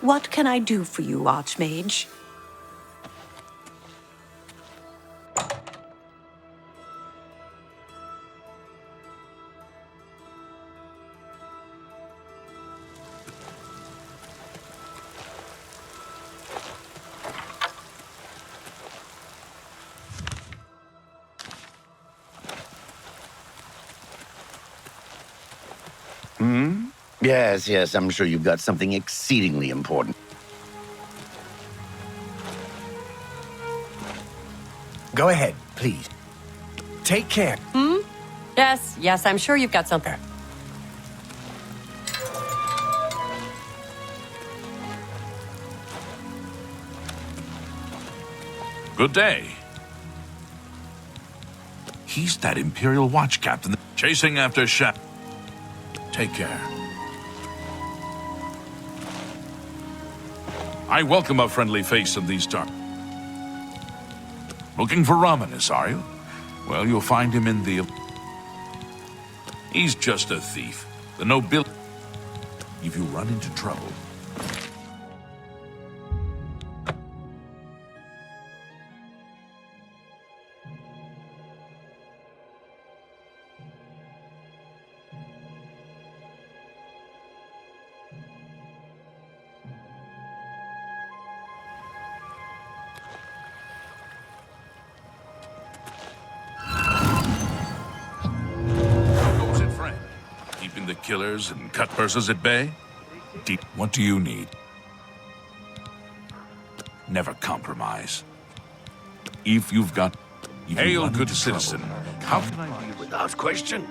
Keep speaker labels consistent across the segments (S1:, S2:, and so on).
S1: What can I do for you, Archmage?
S2: Yes, I'm sure you've got something exceedingly important.
S3: Go ahead, please. Take care.
S4: Yes, I'm sure you've got something.
S5: Good day. He's that Imperial Watch captain chasing after Take care. I welcome a friendly face in these dark. Looking for Romanus, are you? Well, you'll find him in the... He's just a thief. The nobility... If you run into trouble... Keeping the killers and cutpursers at bay? What do you need? Never compromise. If you've got... Hail, good citizen. How can I be
S6: Without question.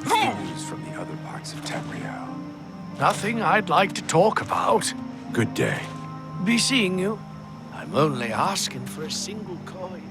S7: News from the other parts of Tamriel.
S6: Nothing I'd like to talk about.
S7: Good day.
S6: Be seeing you. I'm only asking for a single coin.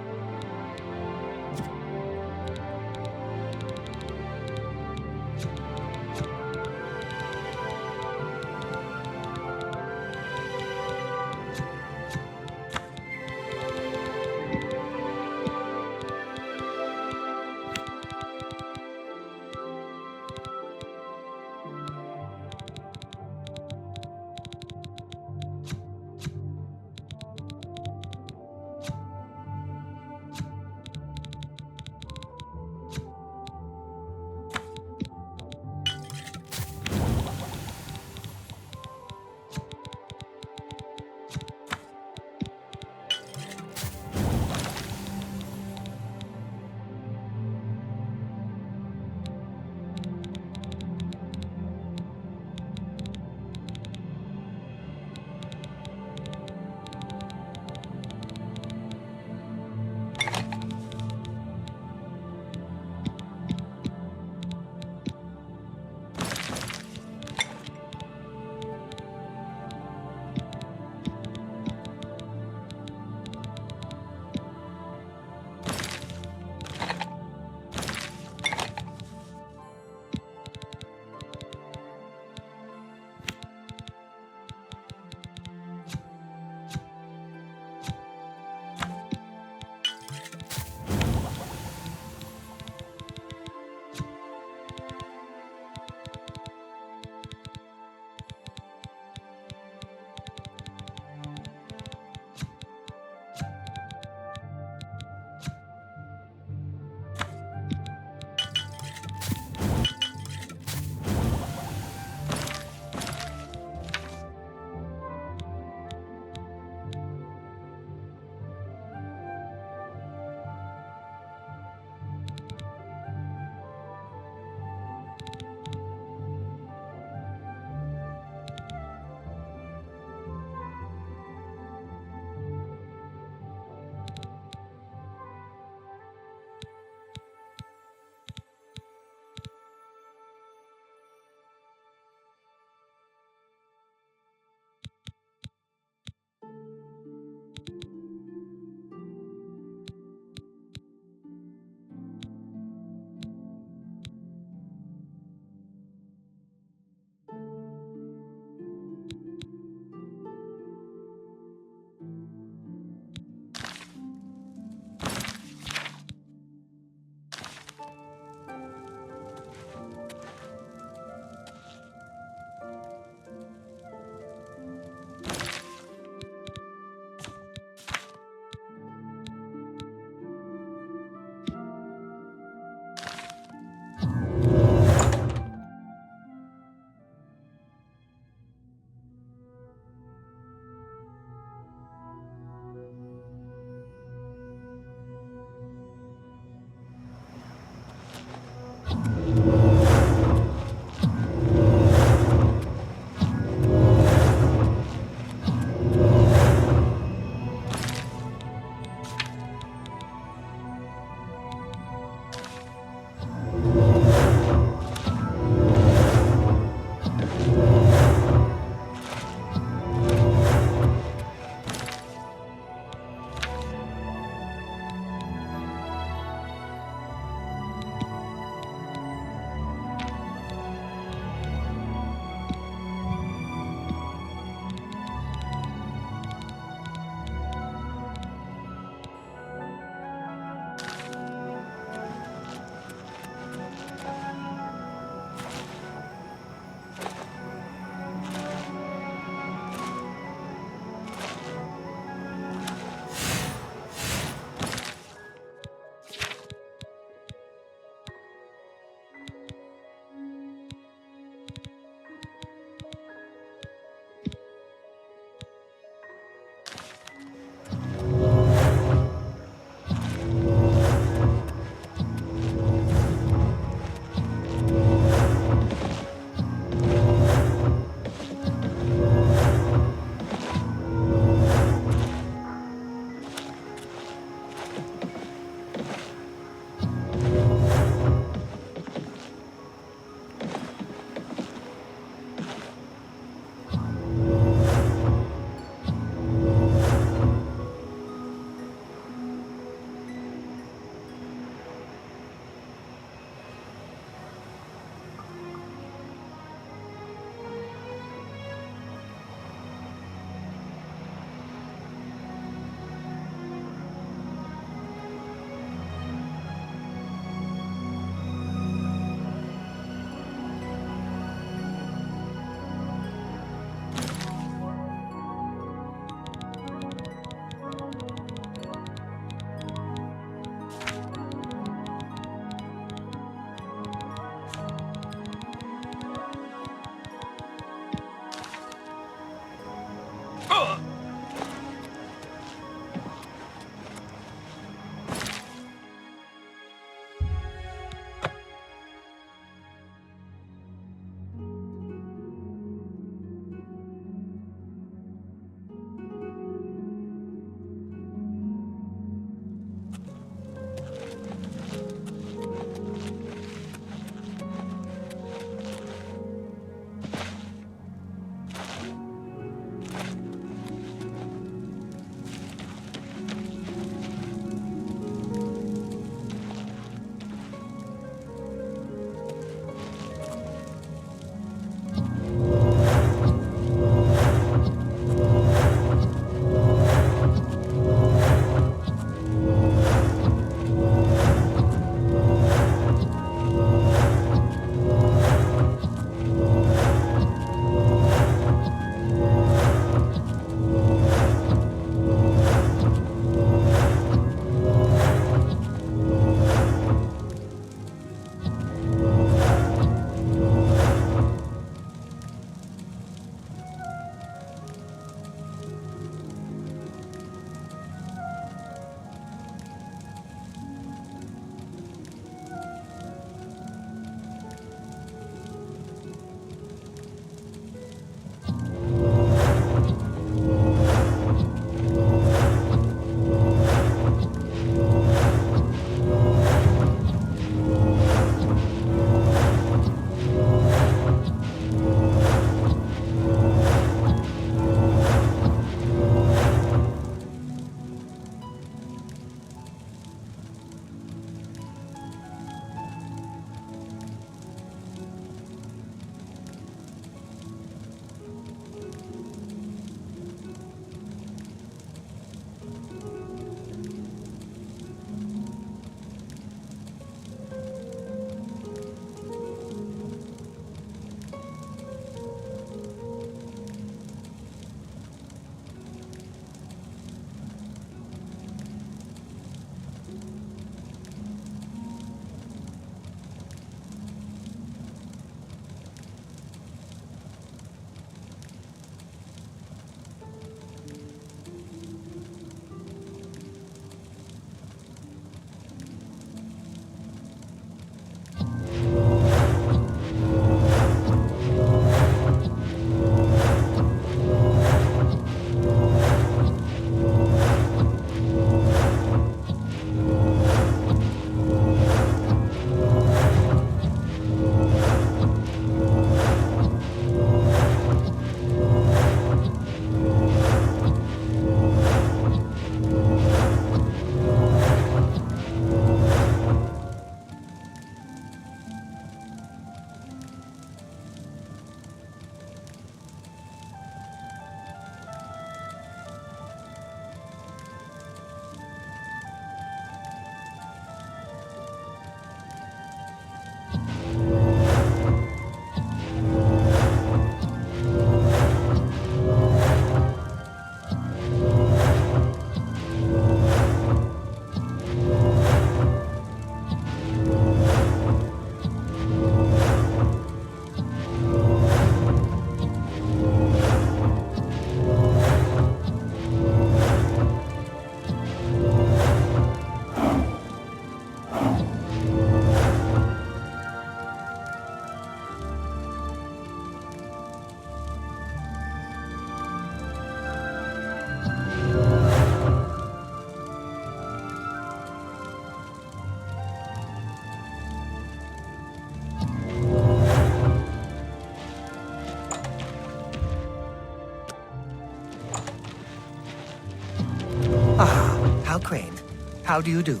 S3: How do you do?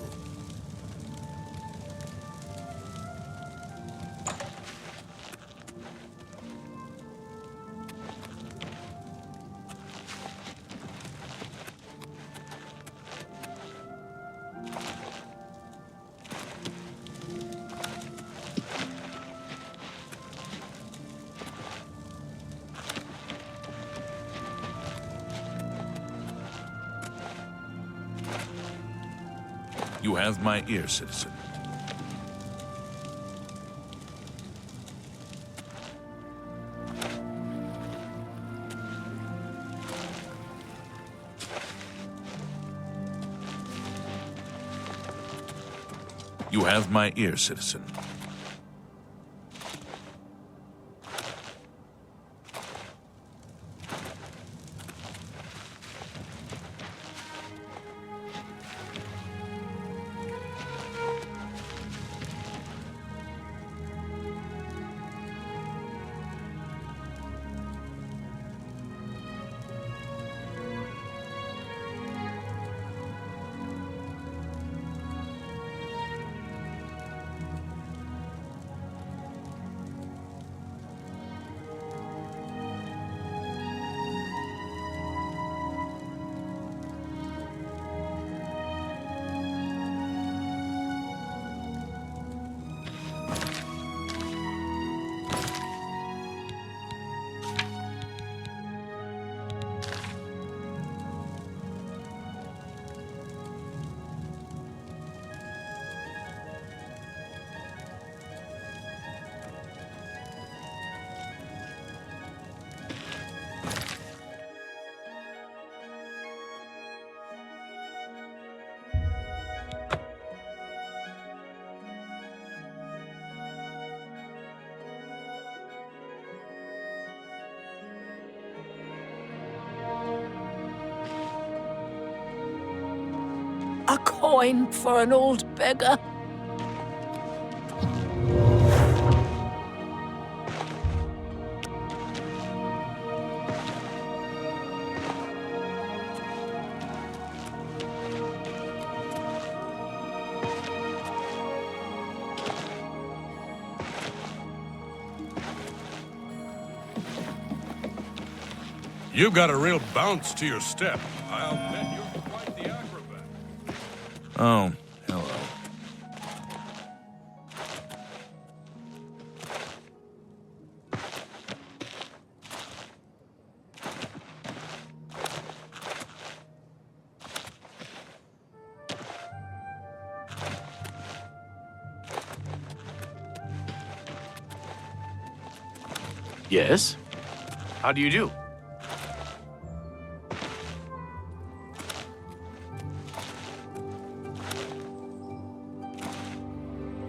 S5: You have my ear, citizen. You have my ear, citizen.
S1: A coin for an old beggar.
S8: You've got a real bounce to your step. I'll bet you're quite the acrobat.
S5: Oh, hello.
S6: Yes? How do you do?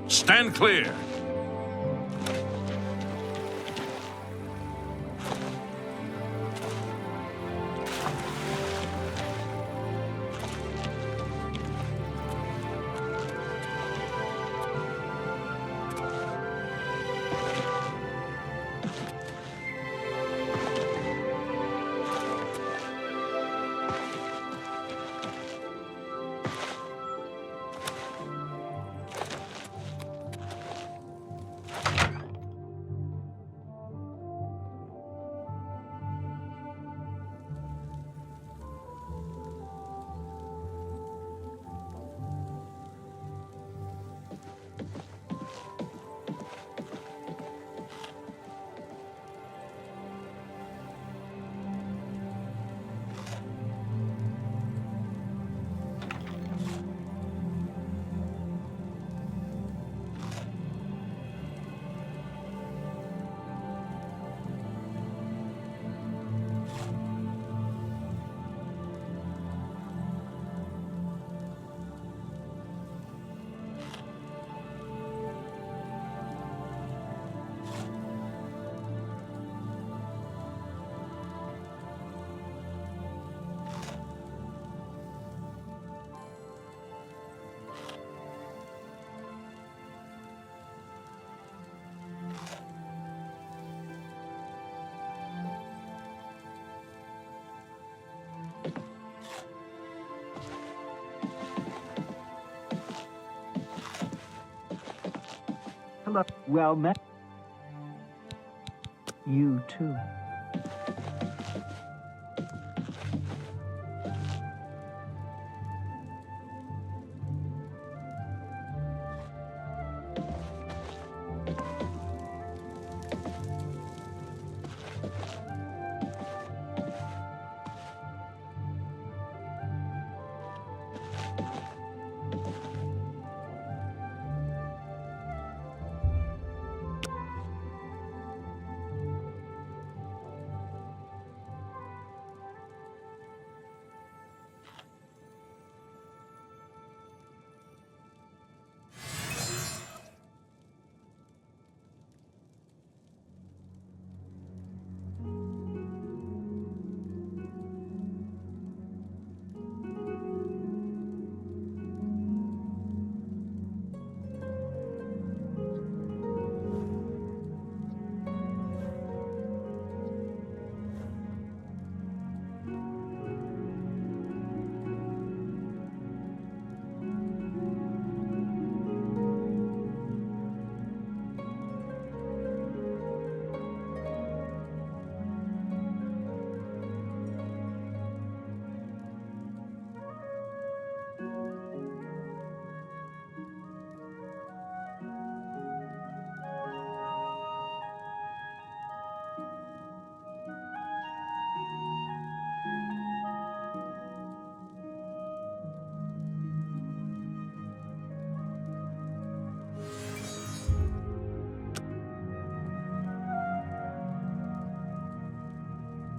S5: Stand clear.
S9: Hello. Well met. You too.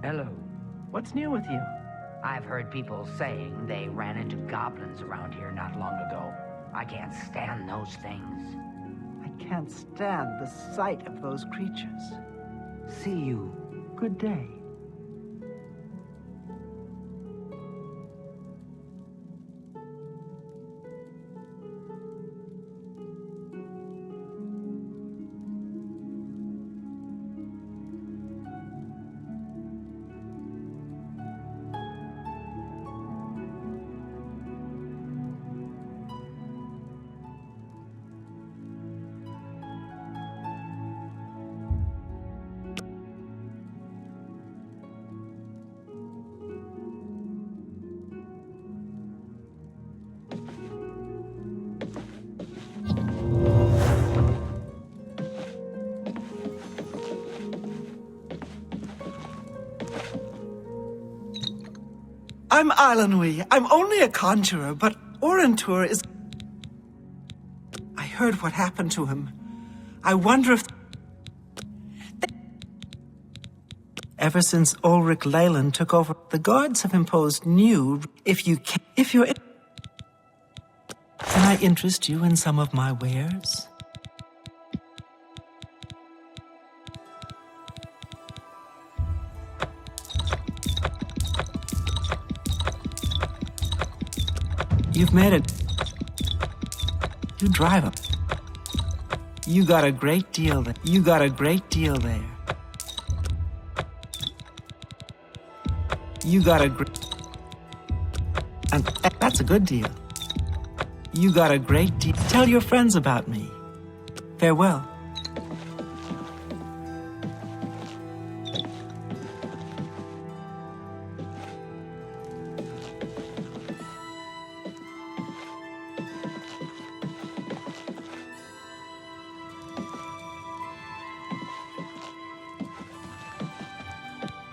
S10: Hello. What's new with you? I've heard people saying they ran into goblins around here not long ago. I can't stand those things.
S9: I can't stand the sight of those creatures.
S10: See you.
S9: Good day. I'm Islandwy. I'm only a conjurer, but Orentur is... I heard what happened to him. I wonder if... Ever since Ulrich Leyland took over, the guards have imposed new... If you're... Can I interest you in some of my wares? You've made it. You drive them. You got a great deal there. You got a great deal there. You got a great... And that's a good deal. You got a great deal. Tell your friends about me. Farewell.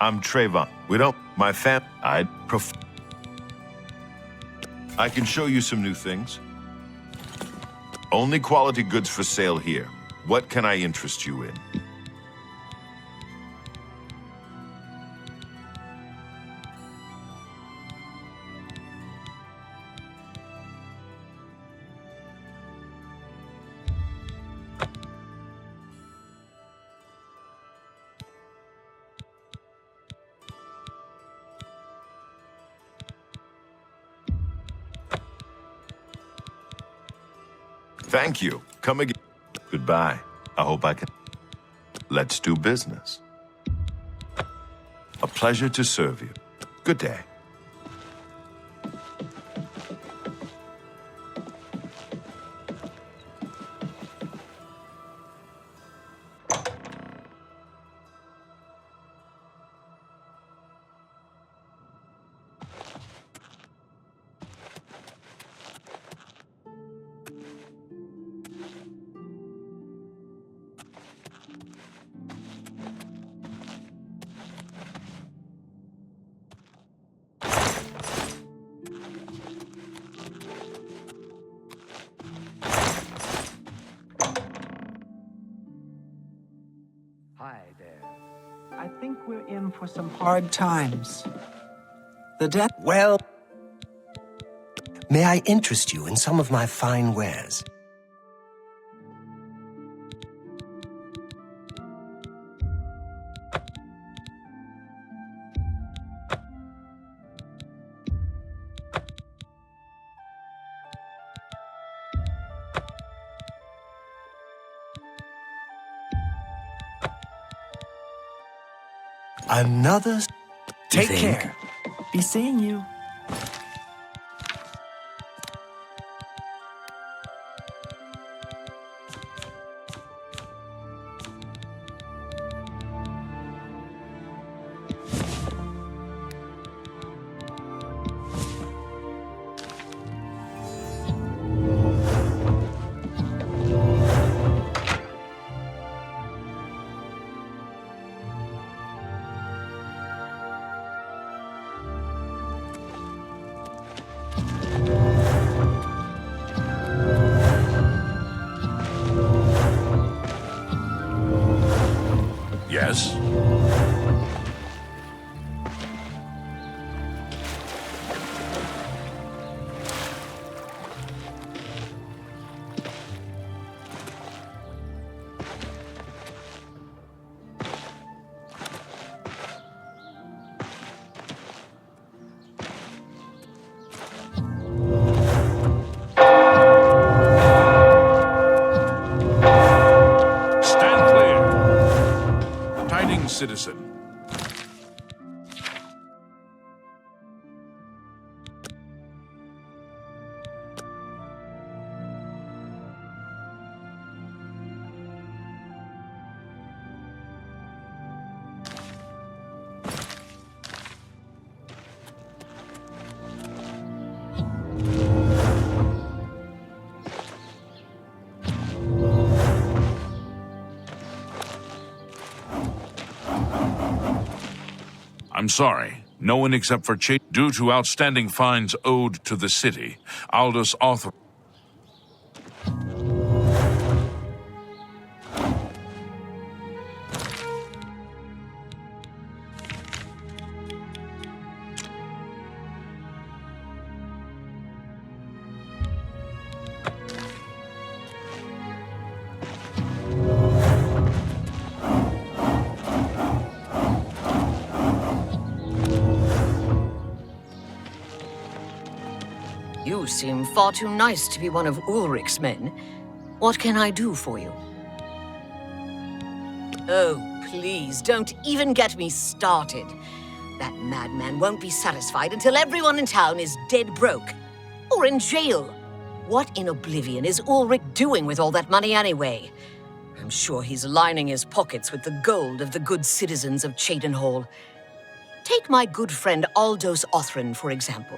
S11: I'm Trayvon. We don't... My I can show you some new things. Only quality goods for sale here. What can I interest you in? Thank you. Come again. Goodbye. I hope I can... Let's do business. A pleasure to serve you. Good day.
S10: Hi there.
S9: I think we're in for some hard times. The death.
S3: Well, may I interest you in some of my fine wares? Another. Take care.
S9: Be seeing you.
S5: Yes? Stand clear. Tidings, citizen. I'm sorry. No one except for due to outstanding fines owed to the city. Aldous author.
S1: You seem far too nice to be one of Ulrich's men. What can I do for you? Oh, please, don't even get me started. That madman won't be satisfied until everyone in town is dead broke. Or in jail. What in Oblivion is Ulrich doing with all that money anyway? I'm sure he's lining his pockets with the gold of the good citizens of Cheydinhall. Take my good friend Aldous Othran, for example.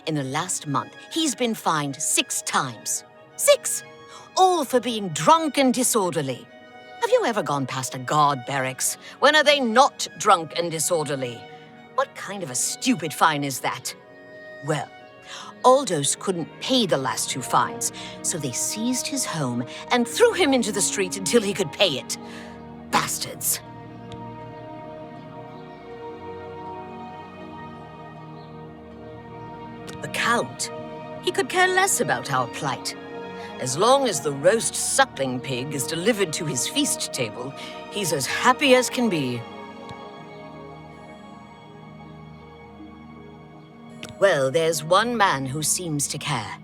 S1: In the last month, he's been fined 6 times. 6! All for being drunk and disorderly. Have you ever gone past a guard barracks? When are they not drunk and disorderly? What kind of a stupid fine is that? Well, Aldous couldn't pay the last 2 fines, so they seized his home and threw him into the street until he could pay it. Bastards. The Count, he could care less about our plight. As long as the roast suckling pig is delivered to his feast table, he's as happy as can be. Well, there's one man who seems to care.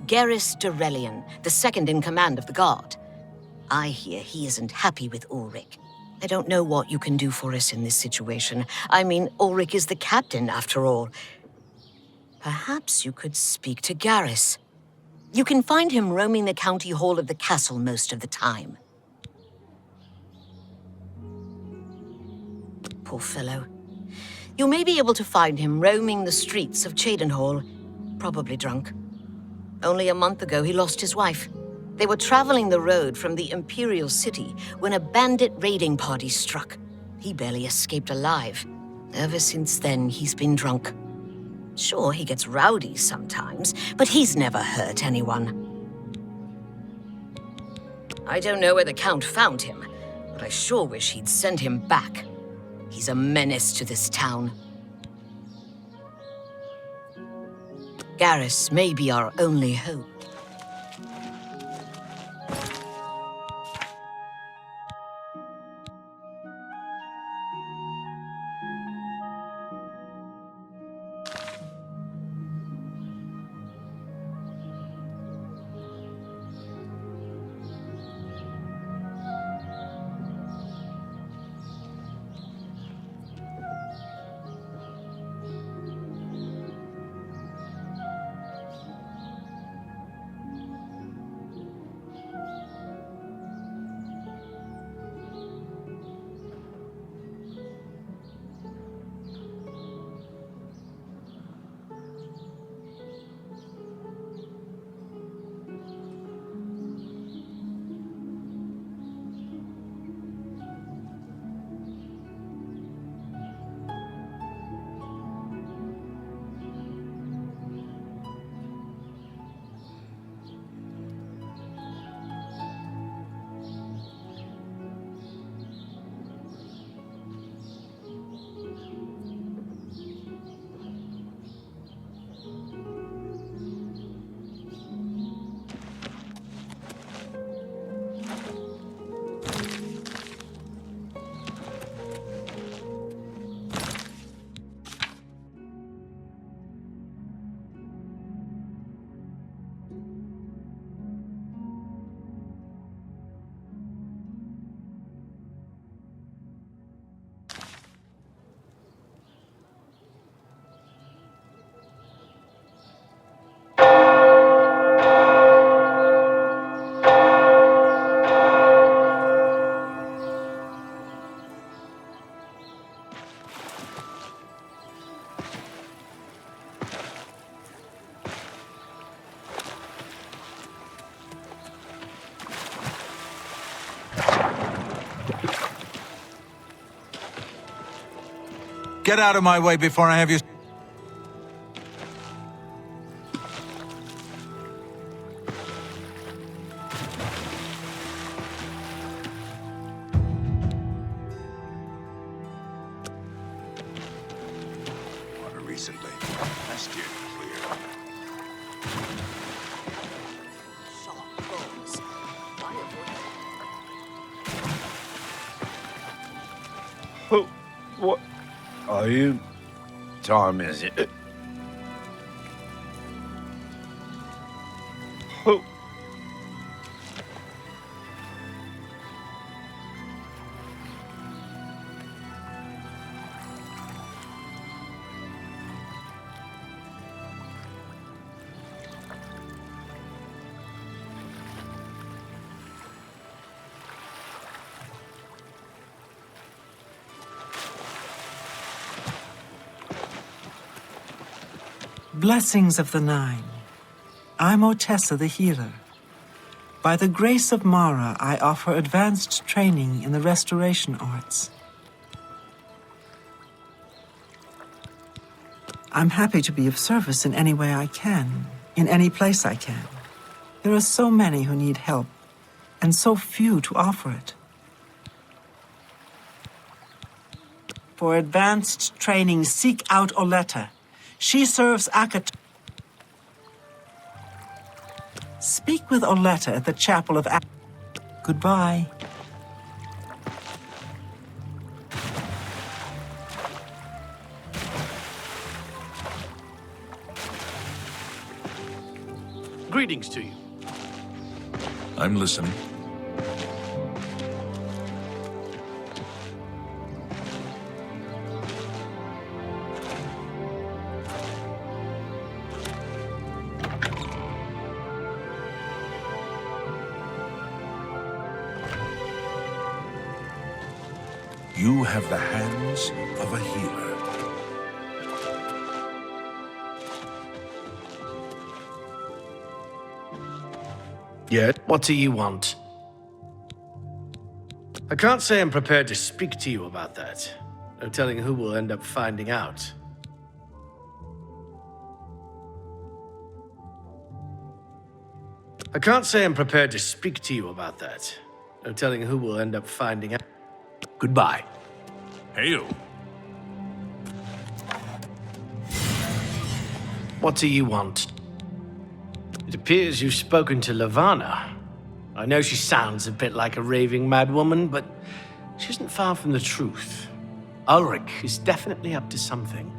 S1: Garrus Durelian, the second in command of the guard. I hear he isn't happy with Ulrich. I don't know what you can do for us in this situation. I mean, Ulrich is the captain, after all. Perhaps you could speak to Garrus. You can find him roaming the county hall of the castle most of the time. Poor fellow. You may be able to find him roaming the streets of Cheydinhall, probably drunk. Only a month ago, he lost his wife. They were traveling the road from the Imperial City when a bandit raiding party struck. He barely escaped alive. Ever since then, he's been drunk. Sure, he gets rowdy sometimes, but he's never hurt anyone. I don't know where the Count found him, but I sure wish he'd send him back. He's a menace to this town. Garrus may be our only hope.
S12: Get out of my way before I have you...
S7: Water recently. I steered clear.
S6: Who? What? Are you?
S2: Tom, is it?
S6: Who?
S9: Blessings of the Nine. I'm Otessa the Healer. By the grace of Mara, I offer advanced training in the restoration arts. I'm happy to be of service in any way I can, in any place I can. There are so many who need help, and so few to offer it. For advanced training, seek out Oleta. She serves Akat. Speak with Oleta at the chapel of Goodbye.
S6: Greetings to you.
S5: I'm listening. You have the hands of a healer.
S6: Yet, what do you want? I can't say I'm prepared to speak to you about that. No telling who will end up finding out. I can't say I'm prepared to speak to you about that. No telling who will end up finding out. Goodbye.
S5: Hail.
S6: What do you want? It appears you've spoken to Lavanna. I know she sounds a bit like a raving madwoman, but she isn't far from the truth. Ulrich is definitely up to something.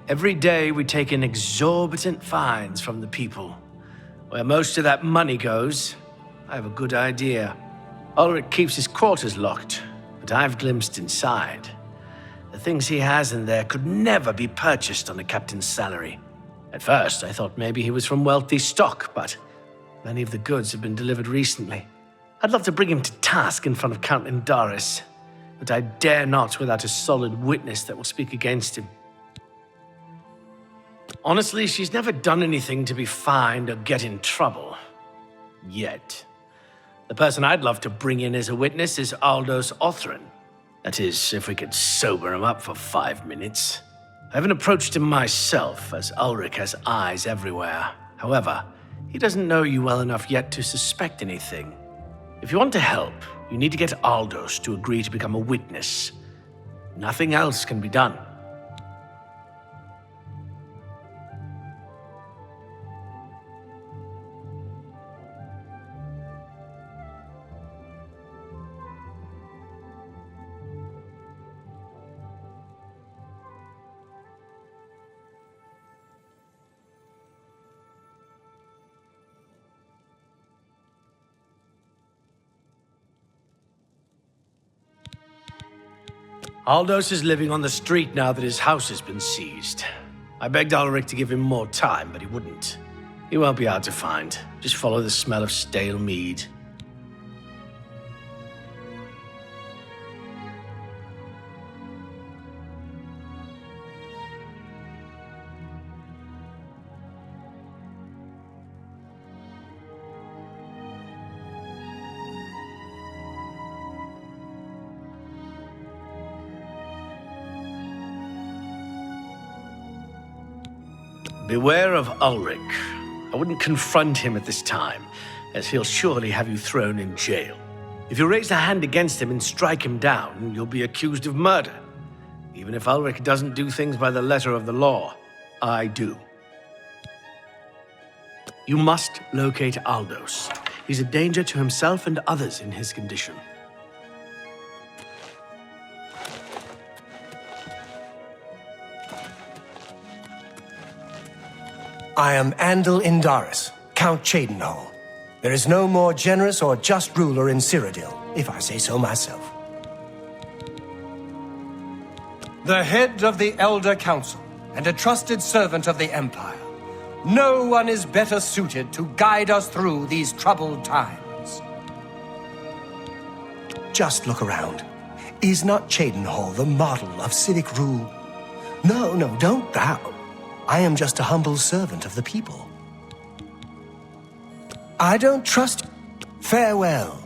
S6: Every day we take in exorbitant fines from the people. Where most of that money goes, I have a good idea. Ulrich keeps his quarters locked, but I've glimpsed inside. The things he has in there could never be purchased on a captain's salary. At first, I thought maybe he was from wealthy stock, but many of the goods have been delivered recently. I'd love to bring him to task in front of Count Indaris, but I dare not without a solid witness that will speak against him. Honestly, she's never done anything to be fined or get in trouble. Yet. The person I'd love to bring in as a witness is Aldous Othran. That is, if we could sober him up for 5 minutes. I haven't approached him myself, as Ulrich has eyes everywhere. However, he doesn't know you well enough yet to suspect anything. If you want to help, you need to get Aldous to agree to become a witness. Nothing else can be done. Aldous is living on the street now that his house has been seized. I begged Ulrich to give him more time, but he wouldn't. He won't be hard to find. Just follow the smell of stale mead. Beware of Ulrich. I wouldn't confront him at this time, as he'll surely have you thrown in jail. If you raise a hand against him and strike him down, you'll be accused of murder. Even if Ulrich doesn't do things by the letter of the law, I do. You must locate Aldous. He's a danger to himself and others in his condition.
S3: I am Andal Indaris, Count Cheydinhal. There is no more generous or just ruler in Cyrodiil, if I say so myself. The head of the Elder Council, and a trusted servant of the Empire. No one is better suited to guide us through these troubled times. Just look around. Is not Cheydinhal the model of civic rule? No, don't bow. I am just a humble servant of the people. I don't trust you. Farewell.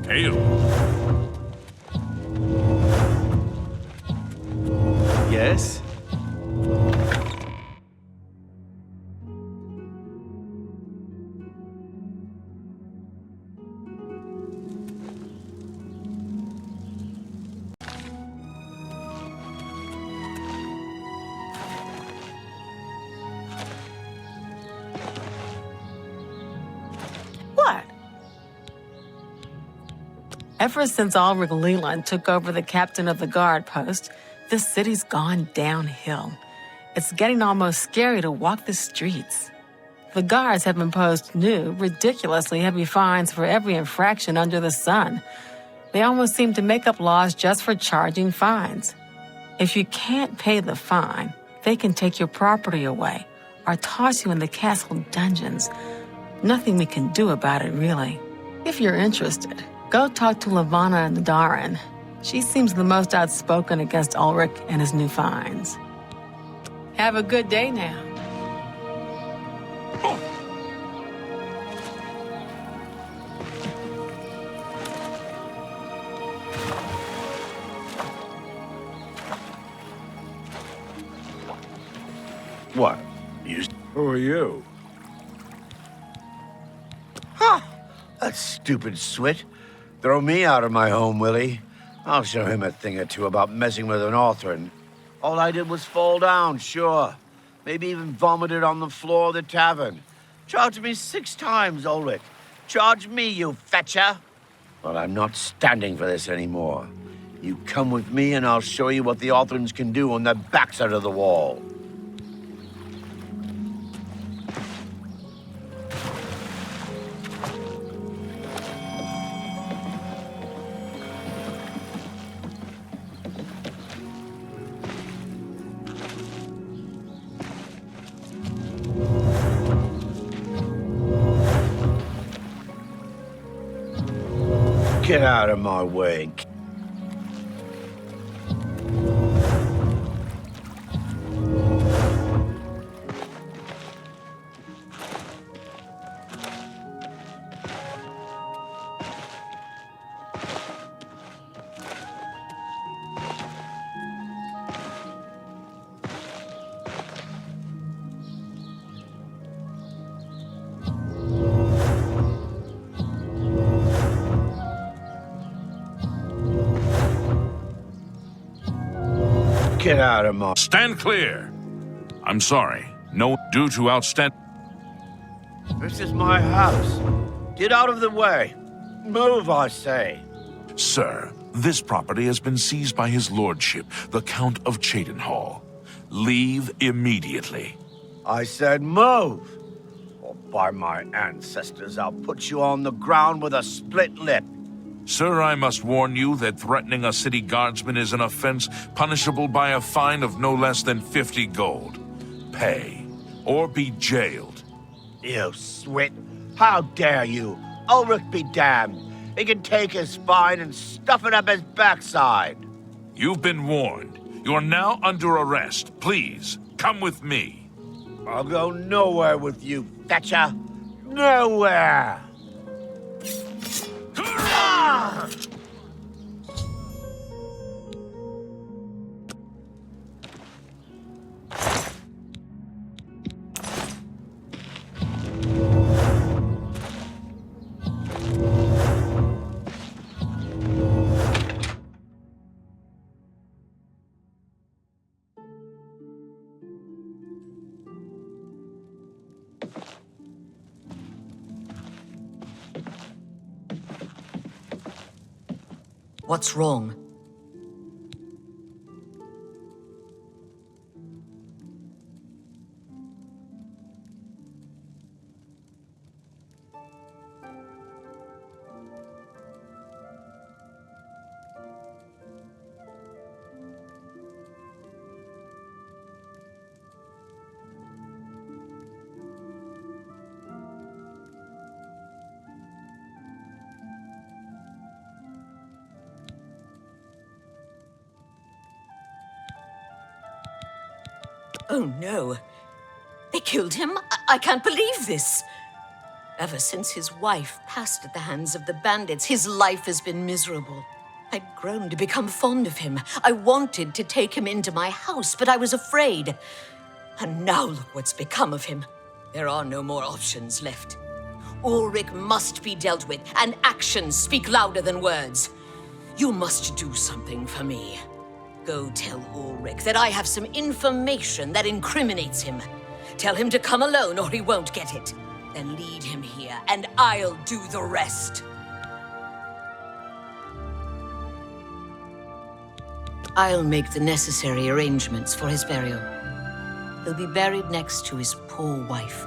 S5: Hail.
S6: Yes?
S13: What? Ever since Ulrich Leland took over the captain of the guard post, this city's gone downhill. It's getting almost scary to walk the streets. The guards have imposed new, ridiculously heavy fines for every infraction under the sun. They almost seem to make up laws just for charging fines. If you can't pay the fine, they can take your property away or toss you in the castle dungeons. Nothing we can do about it, really. If you're interested, go talk to Lavanna and Darin. She seems the most outspoken against Ulrich and his new fines. Have a good day now.
S2: What? You...
S8: Who are you?
S2: Ha! That stupid swit. Throw me out of my home, will he? I'll show him a thing or two about messing with an author, and all I did was fall down, sure. Maybe even vomited on the floor of the tavern. Charge me 6 times, Ulrich. Charge me, you fetcher. But I'm not standing for this anymore. You come with me and I'll show you what the Authorns can do on the backside of the wall. Get out of my way. Get out of my...
S5: Stand clear! I'm sorry. No, due to outstanding...
S2: This is my house. Get out of the way. Move, I say.
S5: Sir, this property has been seized by his lordship, the Count of Cheydinhal. Leave immediately.
S2: I said move. Or by my ancestors, I'll put you on the ground with a split lip.
S5: Sir, I must warn you that threatening a city guardsman is an offense punishable by a fine of no less than 50 gold. Pay, or be jailed.
S2: You swit. How dare you? Ulrich be damned. He can take his fine and stuff it up his backside.
S5: You've been warned. You're now under arrest. Please, come with me.
S2: I'll go nowhere with you, Thatcher. Nowhere! Ah!
S1: What's wrong? Oh no. They killed him? I can't believe this. Ever since his wife passed at the hands of the bandits, his life has been miserable. I'd grown to become fond of him. I wanted to take him into my house, but I was afraid. And now look what's become of him. There are no more options left. Ulrich must be dealt with, and actions speak louder than words. You must do something for me. Go tell Ulrich that I have some information that incriminates him. Tell him to come alone or he won't get it. Then lead him here, and I'll do the rest. I'll make the necessary arrangements for his burial. He'll be buried next to his poor wife.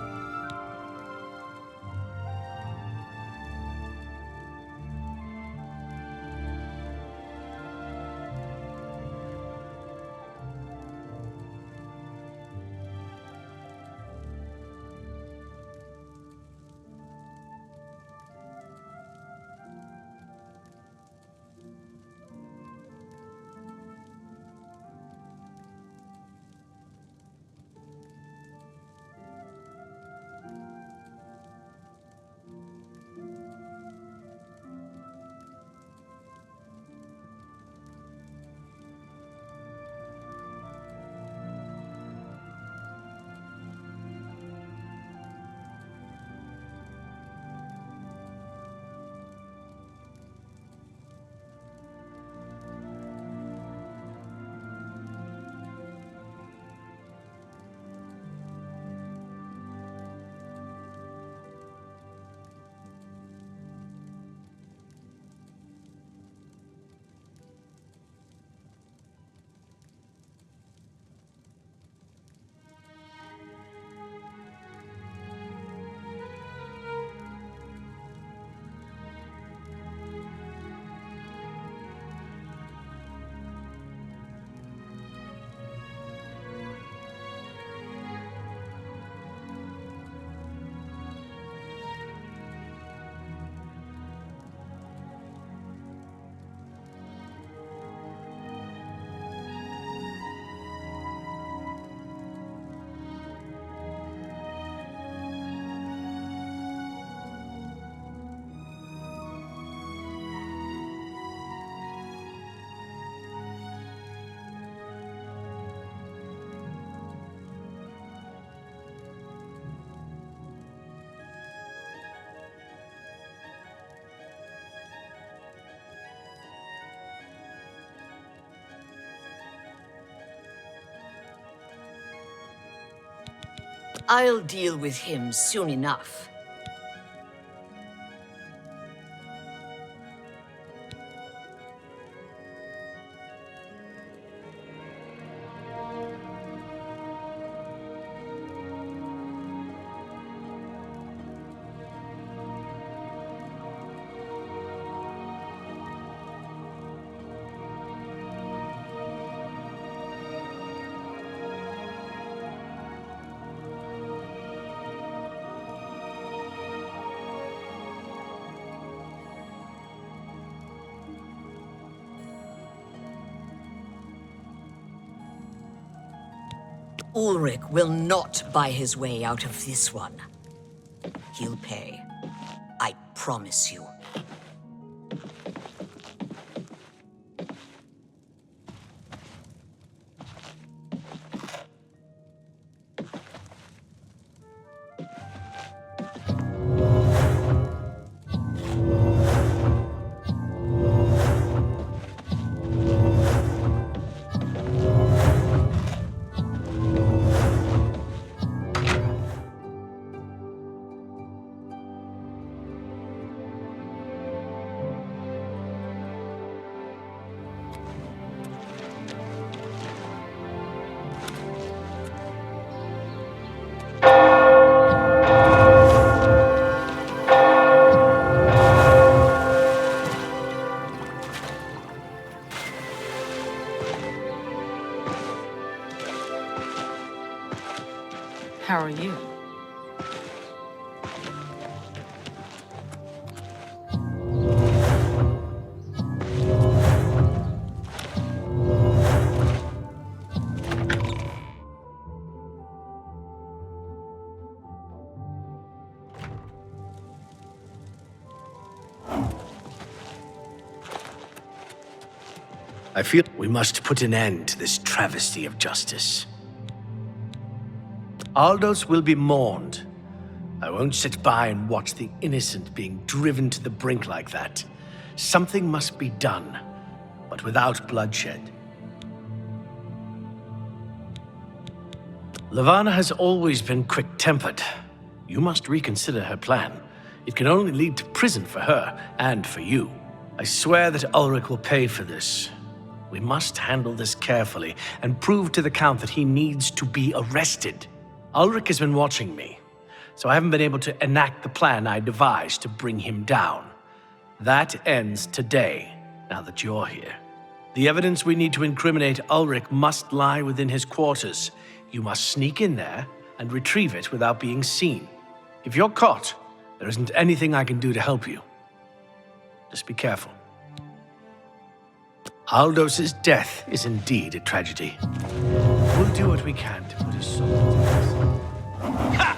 S1: I'll deal with him soon enough. Ulrich will not buy his way out of this one. He'll pay. I promise you.
S13: How are you?
S6: I feel we must put an end to this travesty of justice. Aldos will be mourned. I won't sit by and watch the innocent being driven to the brink like that. Something must be done, but without bloodshed. Levana has always been quick-tempered. You must reconsider her plan. It can only lead to prison for her and for you. I swear that Ulrich will pay for this. We must handle this carefully and prove to the Count that he needs to be arrested. Ulrich has been watching me, so I haven't been able to enact the plan I devised to bring him down. That ends today, now that you're here. The evidence we need to incriminate Ulrich must lie within his quarters. You must sneak in there and retrieve it without being seen. If you're caught, there isn't anything I can do to help you. Just be careful. Aldos's death is indeed a tragedy. We'll do what we can to put his soul to rest. Ha!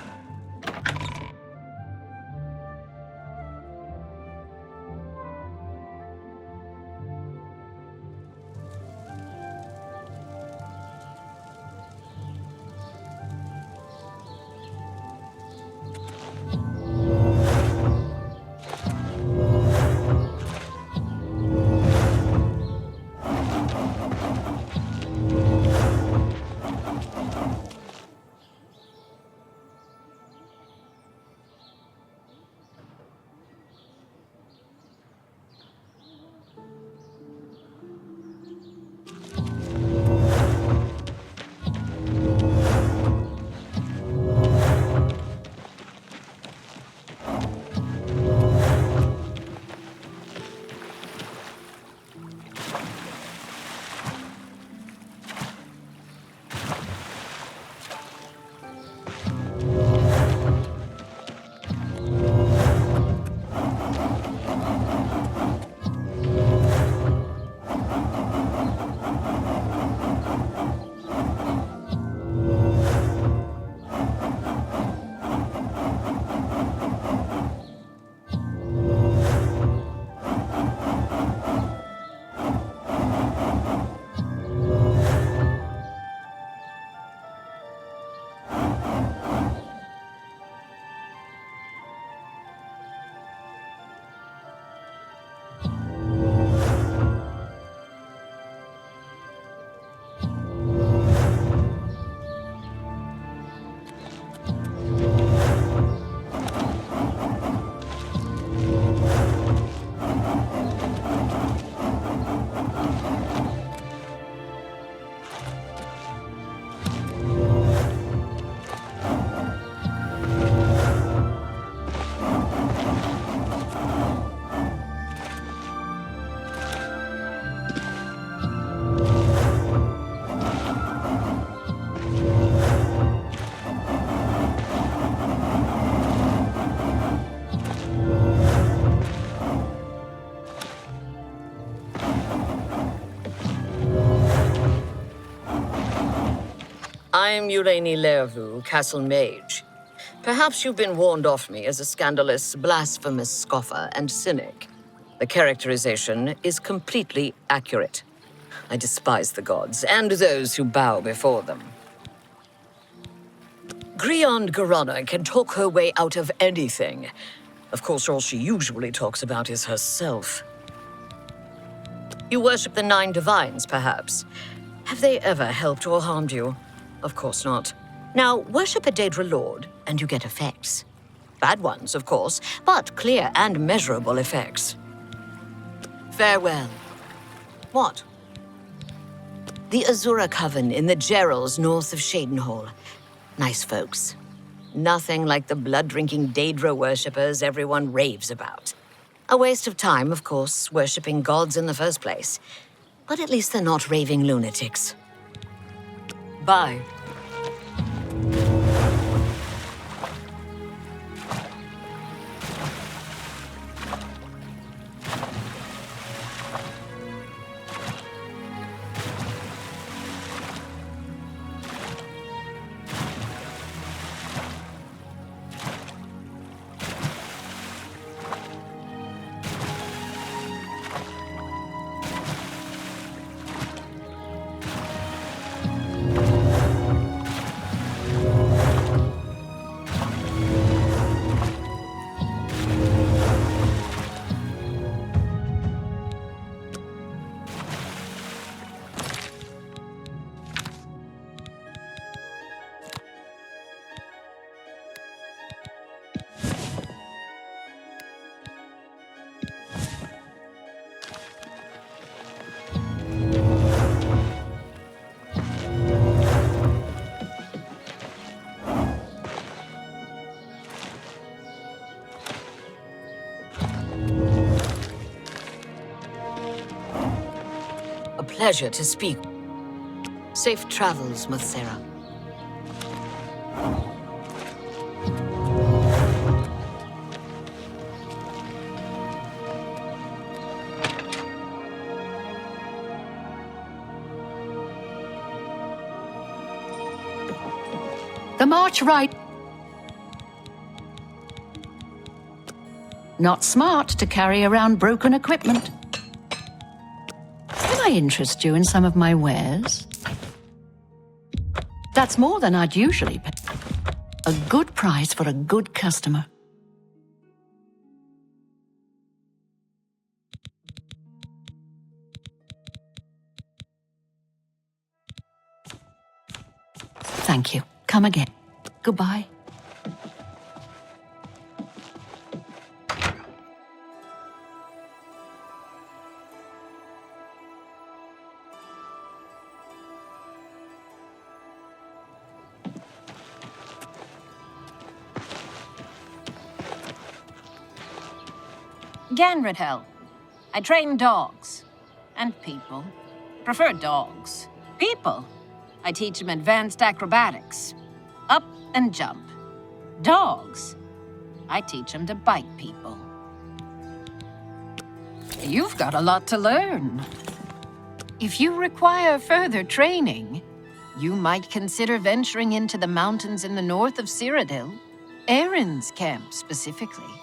S1: I'm Eulaine Lervu, Castle Mage. Perhaps you've been warned off me as a scandalous, blasphemous scoffer and cynic. The characterization is completely accurate. I despise the gods and those who bow before them. Griond Garana can talk her way out of anything. Of course, all she usually talks about is herself. You worship the 9 divines, perhaps. Have they ever helped or harmed you? Of course not. Now, worship a Daedra Lord, and you get effects. Bad ones, of course, but clear and measurable effects. Farewell. What? The Azura Coven in the Gerals north of Shadenhall. Nice folks. Nothing like the blood-drinking Daedra worshippers everyone raves about. A waste of time, of course, worshipping gods in the first place. But at least they're not raving lunatics. Bye. Pleasure to speak. Safe travels, Mathera.
S14: The march right. Not smart to carry around broken equipment. Can I interest you in some of my wares? That's more than I'd usually pay. A good price for a good customer. Thank you. Come again. Goodbye.
S15: Ganradhel. I train dogs. And people. Prefer dogs. People. I teach them advanced acrobatics. Up and jump. Dogs. I teach them to bite people. You've got a lot to learn. If you require further training, you might consider venturing into the mountains in the north of Cyrodiil. Erin's camp, specifically.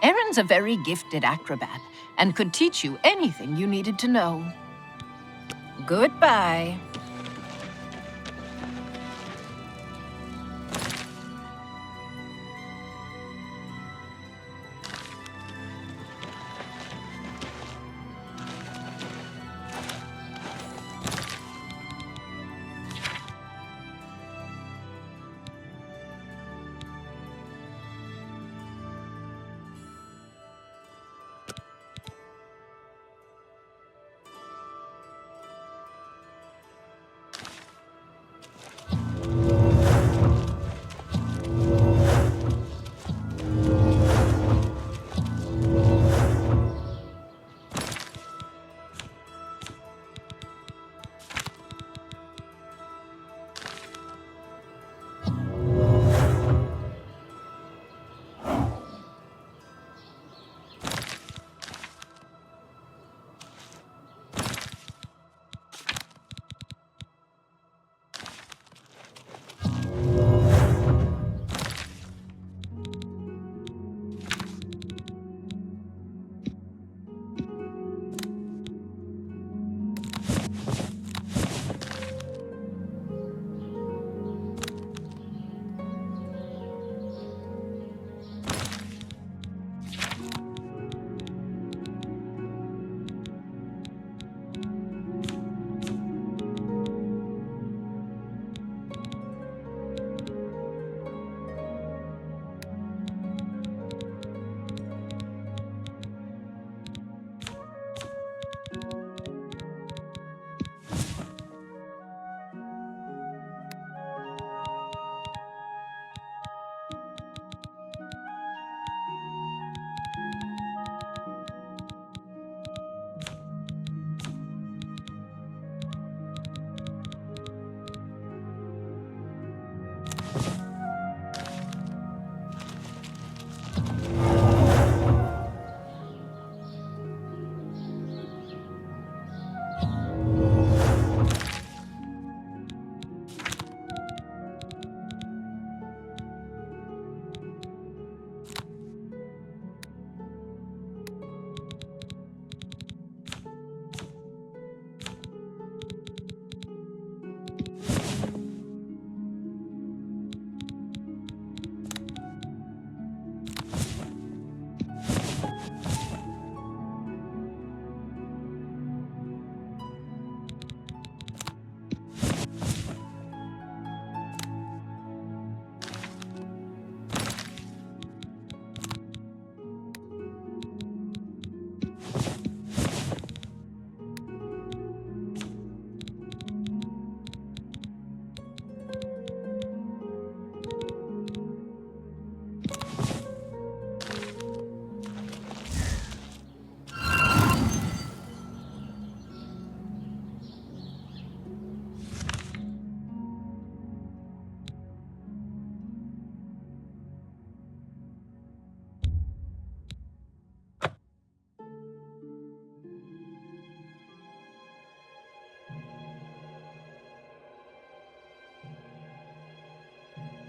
S15: Erin's a very gifted acrobat and could teach you anything you needed to know. Goodbye.